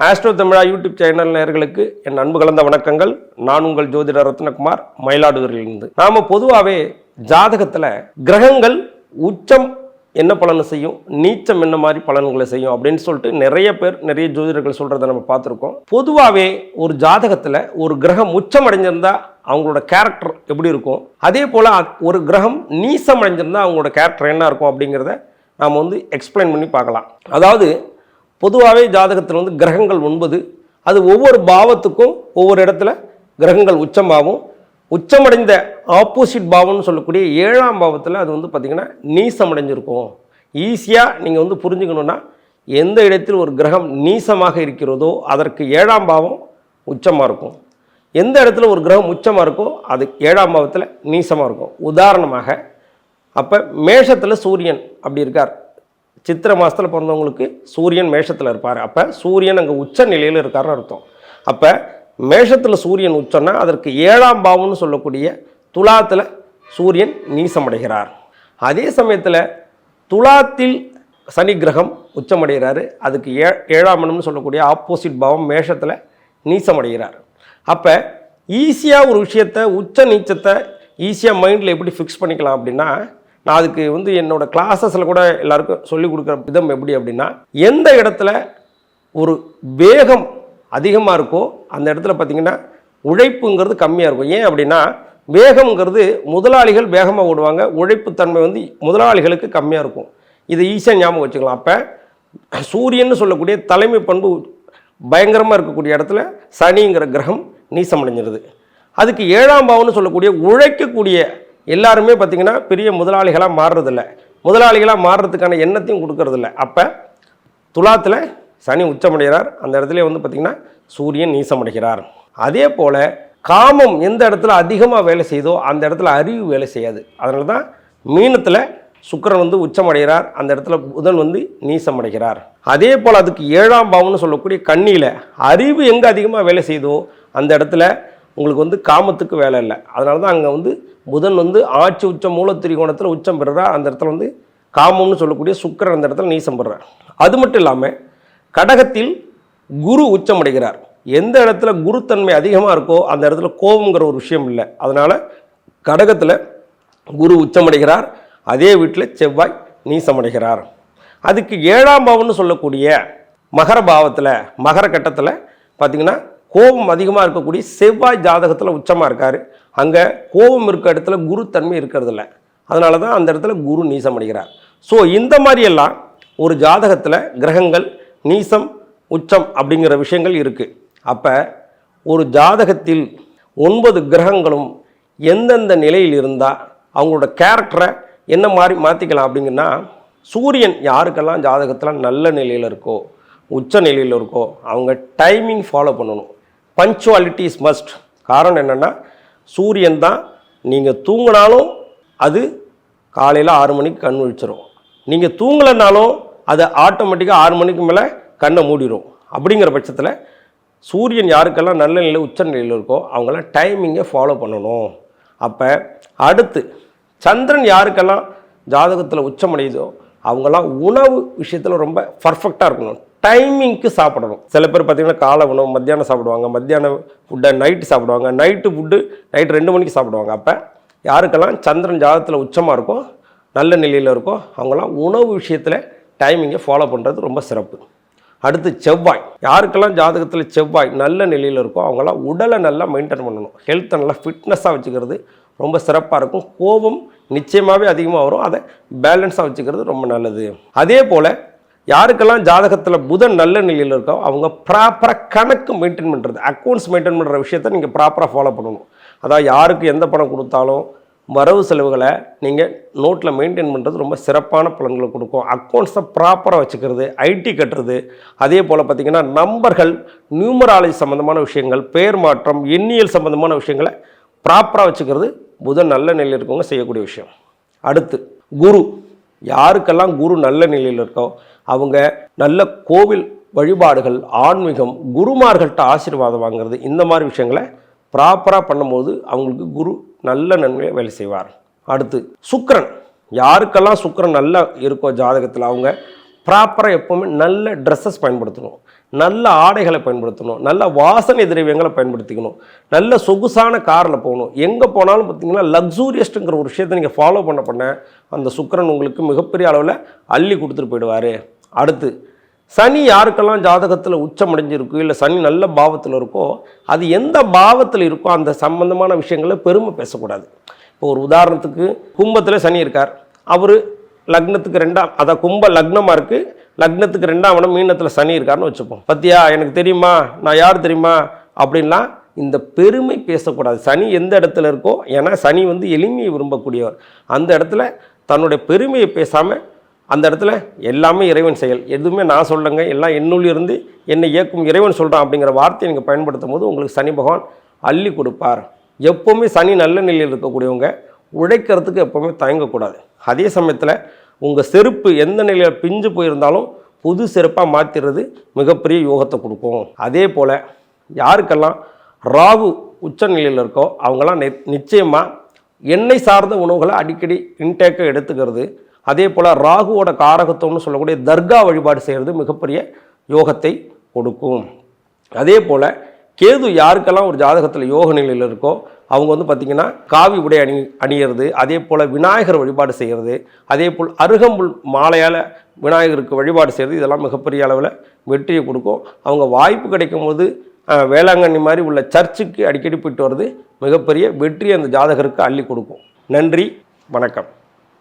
Astro தமிழா YouTube channel நேயர்களுக்கு என் அன்பு கலந்த வணக்கங்கள். நான் உங்கள் ஜோதிடர் ரத்னகுமார், மயிலாடுதுறையிலிருந்து. நாம பொதுவாகவே ஜாதகத்தில் கிரகங்கள் உச்சம் என்ன பலனை செய்யும், நீச்சம் என்ன மாதிரி பலன்களை செய்யும் அப்படின்னு சொல்லிட்டு நிறைய ஜோதிடர்கள் சொல்கிறத நம்ம பார்த்துருக்கோம். பொதுவாகவே ஒரு ஜாதகத்தில் ஒரு கிரகம் உச்சம் அடைஞ்சிருந்தா அவங்களோட கேரக்டர் எப்படி இருக்கும், அதே போல் ஒரு கிரகம் நீசம் அடைஞ்சிருந்தா அவங்களோட கேரக்டர் என்ன இருக்கும் அப்படிங்கிறத நாம் எக்ஸ்பிளைன் பண்ணி பார்க்கலாம். அதாவது பொதுவாகவே ஜாதகத்தில் கிரகங்கள் 9, அது ஒவ்வொரு பாவத்துக்கும் ஒவ்வொரு இடத்துல கிரகங்கள் உச்சமாகும். உச்சமடைந்த ஆப்போசிட் பாவம்னு சொல்லக்கூடிய 7ஆம் பாவத்தில் அது பார்த்திங்கன்னா நீசம் அடைஞ்சிருக்கும். ஈஸியாக நீங்கள் புரிஞ்சுக்கணுன்னா, எந்த இடத்தில் ஒரு கிரகம் நீசமாக இருக்கிறதோ அதற்கு 7ஆம் பாவம் உச்சமாக இருக்கும். எந்த இடத்துல ஒரு கிரகம் உச்சமாக இருக்கோ அது 7ஆம் பாவத்தில் நீசமாக இருக்கும். உதாரணமாக அப்போ மேஷத்தில் சூரியன் அப்படி இருக்கார். சித்திரை மாதத்தில் பிறந்தவங்களுக்கு சூரியன் மேஷத்தில் இருப்பார். அப்போ சூரியன் அங்கே உச்ச நிலையில் இருக்காருன்னு அர்த்தம். அப்போ மேஷத்தில் சூரியன் உச்சம்னா அதற்கு 7ஆம் பாவம்னு சொல்லக்கூடிய துலாத்தில் சூரியன் நீசமடைகிறார். அதே சமயத்தில் துலாத்தில் சனி கிரகம் உச்சமடைகிறாரு. அதுக்கு 7ஆம் இடம்னு சொல்லக்கூடிய ஆப்போசிட் பாவம் மேஷத்தில் நீசமடைகிறார். அப்போ ஈஸியாக ஒரு விஷயத்தை உச்ச நீச்சத்தை ஈஸியாக மைண்டில் எப்படி ஃபிக்ஸ் பண்ணிக்கலாம் அப்படின்னா, நான் அதுக்கு என்னோடய கிளாஸஸில் கூட எல்லாருக்கும் சொல்லிக் கொடுக்குற விதம் எப்படி அப்படின்னா, எந்த இடத்துல ஒரு வேகம் அதிகமாக இருக்கோ அந்த இடத்துல பார்த்திங்கன்னா உழைப்புங்கிறது கம்மியாக இருக்கும். ஏன் அப்படின்னா, வேகம்ங்கிறது முதலாளிகள் வேகமாக ஓடுவாங்க, உழைப்புத்தன்மை முதலாளிகளுக்கு கம்மியாக இருக்கும். இதை ஈஸியாக ஞாபகம் வச்சுக்கலாம். அப்போ சூரியன்னு சொல்லக்கூடிய தலைமை பண்பு பயங்கரமாக இருக்கக்கூடிய இடத்துல சனிங்கிற கிரகம் நீசமடைஞ்சிருது. அதுக்கு 7ஆம் பாவம்னு சொல்லக்கூடிய உழைக்கக்கூடிய எல்லாருமே பார்த்திங்கன்னா பெரிய முதலாளிகளாக மாறுறதில்ல, முதலாளிகளாக மாறுறதுக்கான எண்ணத்தையும் கொடுக்கறதில்ல. அப்போ துலாத்தில் சனி உச்சமடைகிறார், அந்த இடத்துல பார்த்திங்கன்னா சூரியன் நீசமடைகிறார். அதே போல் காமம் எந்த இடத்துல அதிகமாக வேலை செய்தோ அந்த இடத்துல அறிவு வேலை செய்யாது. அதனால தான் மீனத்தில் சுக்கிரன் உச்சமடைகிறார், அந்த இடத்துல புதன் நீசமடைகிறார். அதே போல் அதுக்கு 7ஆம் பாவம்னு சொல்லக்கூடிய கன்னியில் அறிவு எங்கே அதிகமாக வேலை செய்தோ அந்த இடத்துல உங்களுக்கு காமத்துக்கு வேலை இல்லை. அதனால தான் அங்கே புதன் ஆட்சி உச்சம் மூலத்திரிகோணத்தில் உச்சம் பெறுறார். அந்த இடத்துல காமம்னு சொல்லக்கூடிய சுக்கிரன் அந்த இடத்துல நீசம் பெறுறார். அது மட்டும் இல்லாமல் கடகத்தில் குரு உச்சமடைகிறார். எந்த இடத்துல குருத்தன்மை அதிகமாக இருக்கோ அந்த இடத்துல கோபங்கிற ஒரு விஷயம் இல்லை. அதனால் கடகத்தில் குரு உச்சமடைகிறார். அதே வீட்டில் செவ்வாய் நீசமடைகிறார். அதுக்கு 7ஆம் பாவம்னு சொல்லக்கூடிய மகர பாவத்தில் மகர கட்டத்தில் பார்த்திங்கன்னா கோபம் அதிகமாக இருக்கக்கூடிய செவ்வாய் ஜாதகத்தில் உச்சமாக இருக்கார். அங்கே கோபம் இருக்க இடத்துல குரு தன்மை இருக்கிறதில்ல. அதனால தான் அந்த இடத்துல குரு நீசம் அடைகிறார். ஸோ இந்த மாதிரியெல்லாம் ஒரு ஜாதகத்தில் கிரகங்கள் நீசம் உச்சம் அப்படிங்கிற விஷயங்கள் இருக்குது. அப்போ ஒரு ஜாதகத்தில் 9 கிரகங்களும் எந்தெந்த நிலையில் இருந்தால் அவங்களோட கேரக்டரை என்ன மாதிரி மாற்றிக்கலாம் அப்படிங்கன்னா, சூரியன் யாருக்கெல்லாம் ஜாதகத்தில் நல்ல நிலையில் இருக்கோ உச்ச நிலையில் இருக்கோ அவங்க டைமிங் ஃபாலோ பண்ணணும். Punctuality is must. காரணம் என்னென்னா, சூரியன் தான் நீங்கள் தூங்கினாலும் அது காலையில் 6 மணிக்கு கண் விழிச்சிடும், நீங்கள் தூங்கலைனாலும் அது ஆட்டோமேட்டிக்காக 6 மணிக்கு மேலே கண்ணை மூடிடும். அப்படிங்கிற பட்சத்தில் சூரியன் யாருக்கெல்லாம் நல்ல நிலை உச்ச நிலையில் இருக்கோ அவங்களாம் டைமிங்கை ஃபாலோ பண்ணணும். அப்போ அடுத்து சந்திரன் யாருக்கெல்லாம் ஜாதகத்தில் உச்சமடையுதோ அவங்களாம் உணவு விஷயத்தில் ரொம்ப பர்ஃபெக்டாக இருக்கணும், டைமிங்க்கு சாப்பிடணும். சில பேர் பார்த்திங்கன்னா காலை உணவு மத்தியானம் சாப்பிடுவாங்க, மத்தியான ஃபுட்டை நைட்டு சாப்பிடுவாங்க, நைட்டு ஃபுட்டு நைட்டு 2 மணிக்கு சாப்பிடுவாங்க. அப்போ யாருக்கெல்லாம் சந்திரன் ஜாதகத்தில் உச்சமாக இருக்கோ நல்ல நிலையில் இருக்கோ அவங்களாம் உணவு விஷயத்தில் டைமிங்கை ஃபாலோ பண்ணுறது ரொம்ப சிறப்பு. அடுத்து செவ்வாய் யாருக்கெல்லாம் ஜாதகத்தில் செவ்வாய் நல்ல நிலையில் இருக்கோ அவங்களாம் உடலை நல்லா மெயின்டைன் பண்ணணும், ஹெல்த்தை நல்லா ஃபிட்னஸாக வச்சுக்கிறது ரொம்ப சிறப்பாக இருக்கும். கோபம் நிச்சயமாகவே அதிகமாக வரும், அதை பேலன்ஸாக வச்சுக்கிறது ரொம்ப நல்லது. அதே போல் யாருக்கெல்லாம் ஜாதகத்தில் புதன் நல்ல நிலையில் இருக்கோ அவங்க ப்ராப்பராக கணக்கு மெயின்டைன் பண்ணுறது, அக்கௌண்ட்ஸ் மெயின்டைன் பண்ணுற விஷயத்தை நீங்கள் ப்ராப்பராக ஃபாலோ பண்ணணும். அதாவது யாருக்கு எந்த பணம் கொடுத்தாலும் வரவு செலவுகளை நீங்கள் நோட்டில் மெயின்டைன் பண்ணுறது ரொம்ப சிறப்பான பலன்களை கொடுக்கும். அக்கௌண்ட்ஸை ப்ராப்பராக வச்சுக்கிறது, ஐடி கட்டுறது, அதே போல் பார்த்திங்கன்னா நம்பர்கள், நியூமராலஜி சம்மந்தமான விஷயங்கள், பெயர் மாற்றம், எண்ணியல் சம்மந்தமான விஷயங்களை ப்ராப்பராக வச்சுக்கிறது புதன் நல்ல நிலையில் இருக்கவங்க செய்யக்கூடிய விஷயம். அடுத்து குரு யாருக்கெல்லாம் குரு நல்ல நிலையில் இருக்கோ அவங்க நல்ல கோவில் வழிபாடுகள், ஆன்மீகம், குருமார்கள்ட்ட ஆசீர்வாதம் வாங்கிறது, இந்த மாதிரி விஷயங்களை ப்ராப்பராக பண்ணும்போது அவங்களுக்கு குரு நல்ல நன்மையை வேலை செய்வார். அடுத்து சுக்கிரன் யாருக்கெல்லாம் சுக்கிரன் நல்லா இருக்கோ ஜாதகத்தில் அவங்க ப்ராப்பராக எப்போவுமே நல்ல ட்ரெஸ்ஸஸ் பயன்படுத்தணும். நல்ல ஆடைகளை பயன்படுத்தணும், நல்ல வாசனை திரவியங்களை பயன்படுத்திக்கணும், நல்ல சொகுசான காரில் போகணும். எங்கே போனாலும் பார்த்தீங்கன்னா லக்ஸூரியஸ்ட்டுங்கிற ஒரு விஷயத்தை நீங்கள் ஃபாலோ பண்ண அந்த சுக்கிரன் உங்களுக்கு மிகப்பெரிய அளவில் அள்ளி கொடுத்துட்டு போயிடுவார். அடுத்து சனி யாருக்கெல்லாம் ஜாதகத்தில் உச்சமடைஞ்சிருக்கோ இல்லை சனி நல்ல பாவத்தில் இருக்கோ, அது எந்த பாவத்தில் இருக்கோ அந்த சம்பந்தமான விஷயங்களை பெருமை பேசக்கூடாது. இப்போ ஒரு உதாரணத்துக்கு கும்பத்தில் சனி இருக்கார், அவர் லக்னத்துக்கு 2ஆம், அதான் கும்ப லக்னமாக இருக்குது, லக்னத்துக்கு 2ஆம் இடம் மீனத்தில் சனி இருக்காருன்னு வச்சுப்போம். பத்தியா எனக்கு தெரியுமா, நான் யார் தெரியுமா அப்படின்லாம் இந்த பெருமை பேசக்கூடாது. சனி எந்த இடத்துல இருக்கோ, ஏன்னா சனி எளிமையை விரும்பக்கூடியவர், அந்த இடத்துல தன்னுடைய பெருமையை பேசாமல் அந்த இடத்துல எல்லாமே இறைவன் செயல், எதுவுமே நான் சொல்லுங்க, எல்லாம் என்னுள் இருந்து என்னை இயக்கும் இறைவன் சொல்கிறான் அப்படிங்கிற வார்த்தையை நீங்கள் பயன்படுத்தும் போது உங்களுக்கு சனி பகவான் அள்ளி கொடுப்பார். எப்போவுமே சனி நல்ல நிலையில் இருக்கக்கூடியவங்க உழைக்கிறதுக்கு எப்போவுமே தயங்கக்கூடாது. அதே சமயத்தில் உங்கள் செருப்பு எந்த நிலையில் பிஞ்சு போயிருந்தாலும் புது செருப்பாக மாற்றிடுறது மிகப்பெரிய யோகத்தை கொடுக்கும். அதே போல் யாருக்கெல்லாம் ராகு உச்ச நிலையில் இருக்கோ அவங்களாம் நிச்சயமாக எண்ணெய் சார்ந்த உணவுகளை அடிக்கடி இன்டேக்காக எடுத்துக்கிறது, அதே போல் ராகுவோட காரகத்துவம்னு சொல்லக்கூடிய தர்கா வழிபாடு செய்கிறது மிகப்பெரிய யோகத்தை கொடுக்கும். அதே போல் கேது யாருக்கெல்லாம் ஒரு ஜாதகத்தில் யோக நிலையில் இருக்கோ அவங்க பார்த்திங்கன்னா காவி உடை அணியிறது, அதே போல் விநாயகர் வழிபாடு செய்கிறது, அதே போல் அருகம்புல் மாலையால் விநாயகருக்கு வழிபாடு செய்கிறது, இதெல்லாம் மிகப்பெரிய அளவில் வெற்றியை கொடுக்கும். அவங்க வாய்ப்பு கிடைக்கும் போது வேளாங்கண்ணி மாதிரி உள்ள சர்ச்சுக்கு அடிக்கடி போயிட்டு வர்றது மிகப்பெரிய வெற்றி அந்த ஜாதகருக்கு அள்ளி கொடுக்கும். நன்றி, வணக்கம்.